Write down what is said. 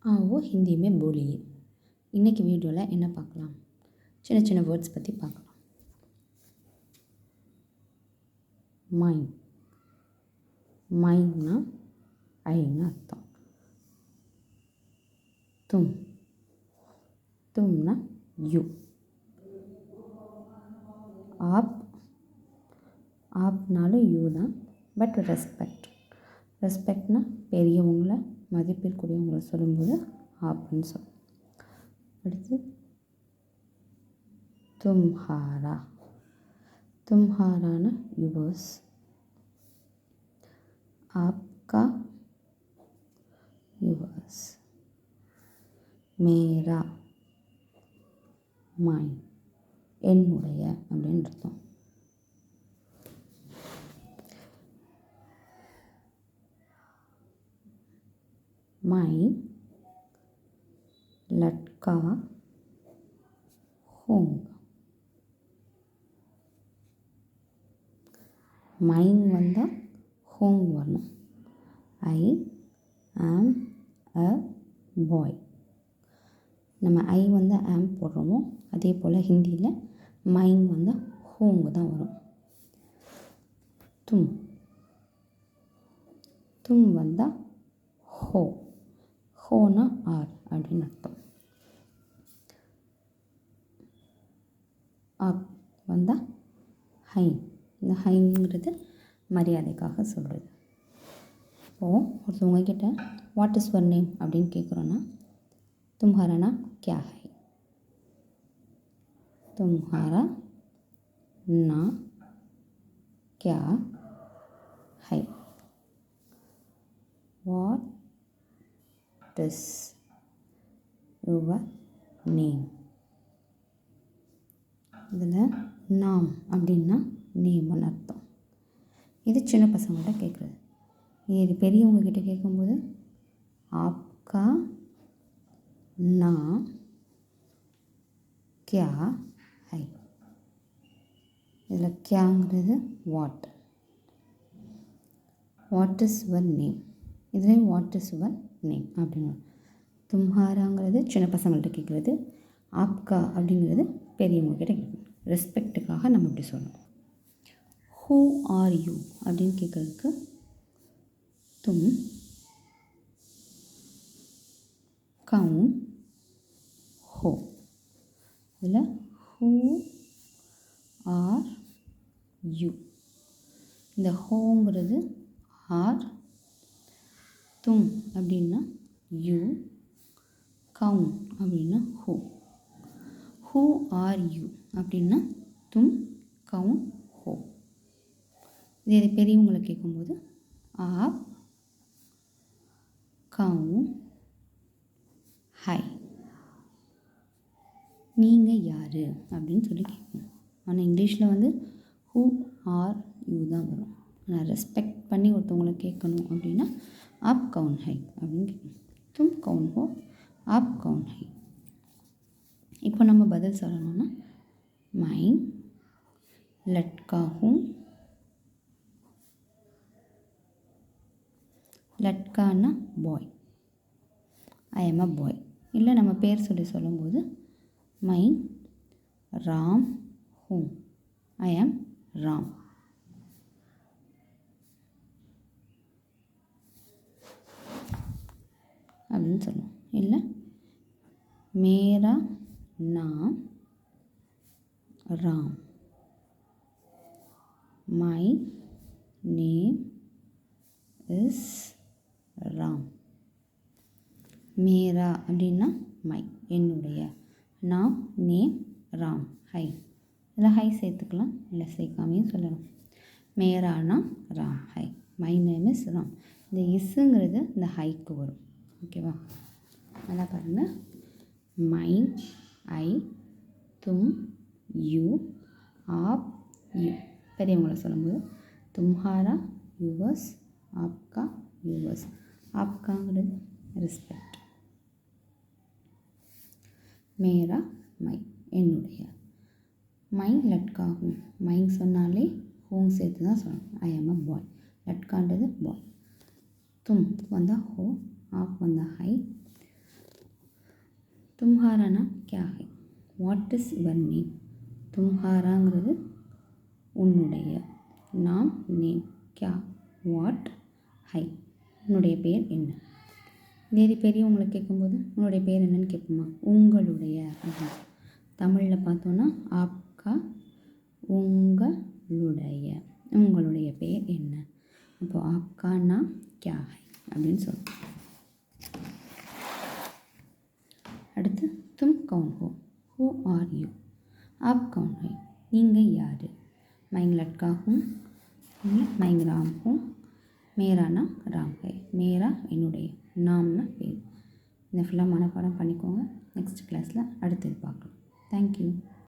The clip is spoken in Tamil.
वो हिंदी में बोलिए. இன்றைக்கி வீடியோவில் என்ன பார்க்கலாம்? சின்ன சின்ன வேர்ட்ஸ் பற்றி பார்க்கலாம். மைன், மைன்னா ஐன்னு அர்த்தம். தும், தும்னா யூ. ஆப், ஆப்னாலும் யூ தான், பட் ரெஸ்பெக்ட். ரெஸ்பெக்ட்னா பெரியவங்களை மதிப்பிற்குரியவங்களை சொல்லும்போது ஆப்னு சொல்லும். அடுத்து தும்ஹாரா, தும்ஹாரானா யுவர்ஸ். ஆப்கா யுவர்ஸ். மேரா மைன், என்னுடைய அப்படின்னு அர்த்தம். மைன் லட்கா ஹோங். மைன் வந்தால் ஹோங் வரணும். ஐ ஆம் அ பாய். நம்ம ஐ வந்து ஆம் போடுறோமோ அதே போல் ஹிந்தியில் மைன் வந்தால் ஹோங் தான் வரும். தும், தும் வந்தால் ஹோ. ஹோனா ஆர் அப்படின்னு அர்த்தம். ஆப் வந்தால் ஹைன். இந்த ஹைங்கிறது மரியாதைக்காக சொல்கிறது. இப்போது ஒருத்தவங்க கிட்ட வாட் இஸ் யுவர் நேம் அப்படின்னு கேட்குறோன்னா तुम्हारा नाम क्या है? तुम्हारा नाम क्या है? What is your name? இதில் நாம் அப்படின்னா நேம்னு அர்த்தம். இது சின்ன பசங்கள்கிட்ட கேட்குறது. இது பெரியவங்க கிட்ட கேட்கும்போது ஆப்கா नाम क्या है. இதில் கியாங்கிறது what. What is your name, இதுலேயும் வாட் இஸ் யுவர் நேம் அப்படின்னு. தும்ஹாராங்கிறது சின்ன பசங்கள்கிட்ட கேட்குறது. ஆப்கா அப்படிங்கிறது பெரியவங்க கிட்ட கேட்கணும். ரெஸ்பெக்டுக்காக நம்ம இப்படி சொல்லணும். ஹூ ஆர் யூ அப்படின்னு கேட்குறதுக்கு தும் கவுன் ஹோ. இதில் ஹூ ஆர் யூ, இந்த ஹோங்கிறது ஆர், தும் அப்படின்னா யூ, கவுன் அப்படின்னா ஹூ. ஹூ ஆர் யூ அப்படின்னா தும் கவுன் ஹோ. இது பெரியவங்களை கேட்கும்போது ஆப் கவுன் ஹை. நீங்கள் யார் அப்படின்னு சொல்லி கேட்கணும். ஆனால் இங்கிலீஷில் வந்து ஹூ ஆர் யூ தான் வரும். நான் ரெஸ்பெக்ட் பண்ணி ஒருத்தவங்களை கேட்கணும் அப்படின்னா ஆப் கவுன் ஹை அப்படின்னு கேட்கணும். தும் கவுன் ஹோ, ஆப் கவுன் ஹை. இப்போ நம்ம பதில் சொல்லணும்னா மைன் லட்கா ஹூம். லட்கான்னா பாய், ஐ எம் அ பாய். இல்லை நம்ம பேர் சொல்லி சொல்லும்போது மைன் ராம் ஹூம், ஐ ஆம் ராம். அப்படின்னு சொல்லுவோம். இல்லை மேரா நாம் Ram, my name is Ram. மேரா அப்படின்னா மை, என்னுடைய. நாம் நேம் ராம், ஹை. இதில் ஹை சேர்த்துக்கலாம், இல்லை சேர்க்காமையும் சொல்லலாம். மேரானா ராம் ஹை, மை நேம் இஸ் ராம். இந்த இஸ்ஸுங்கிறது இந்த ஹைக்கு வரும். ஓகேவா? நல்லா பாருங்கள். மைன் ஐ, தும் யூ, ஆப் யூ. பெரியவங்களை சொல்லும்போது தும்ஹாரா யுவர்ஸ், ஆப்கா யுவர்ஸ். ஆப்காங்கிறது ரெஸ்பெக்ட். மேரா மை, என்னுடைய. மைன் லட்கா ஹூம், மைன் சொன்னாலே ஹூம் சேர்த்து தான் சொல்லணும். ஐ ஆம் அ பாய். லட்கான்றது பாய். தும் வந்தால் ஹோ, ஆப் வந்தால் ஹை, தும்ஹாரானா கியா ஹை, வாட் இஸ் யுவர் நேம். தும்ஹாராங்கிறது உன்னுடைய, நாம் நேம், கியா வாட், ஹை உன்னுடைய பேர் என்ன. இதே பெரியவங்களை கேட்கும்போது உன்னுடைய பேர் என்னன்னு கேட்போமா, உங்களுடைய அப்படின்னு. தமிழில் பார்த்தோன்னா ஆப்கா, உங்களுடைய, உங்களுடைய பேர் என்ன. அப்போது ஆப்கானா கியா ஹை அப்படின்னு சொல்லுவோம். அடுத்து தும் கவுன் ஹூ ஆர் யூ, ஆப் கவுன் ஹை நீங்கள் யார். மைங் லட்கா ஹூம், மைங் ராம் ஹூம், மேரானா ராம் ஹை, மேரா என்னுடைய, நாம்னா பேர். இந்த ஃபுல்லாக மனப்பாடம் பண்ணிக்கோங்க. நெக்ஸ்ட் கிளாஸில் அடுத்தது பார்க்கலாம். தேங்க்யூ.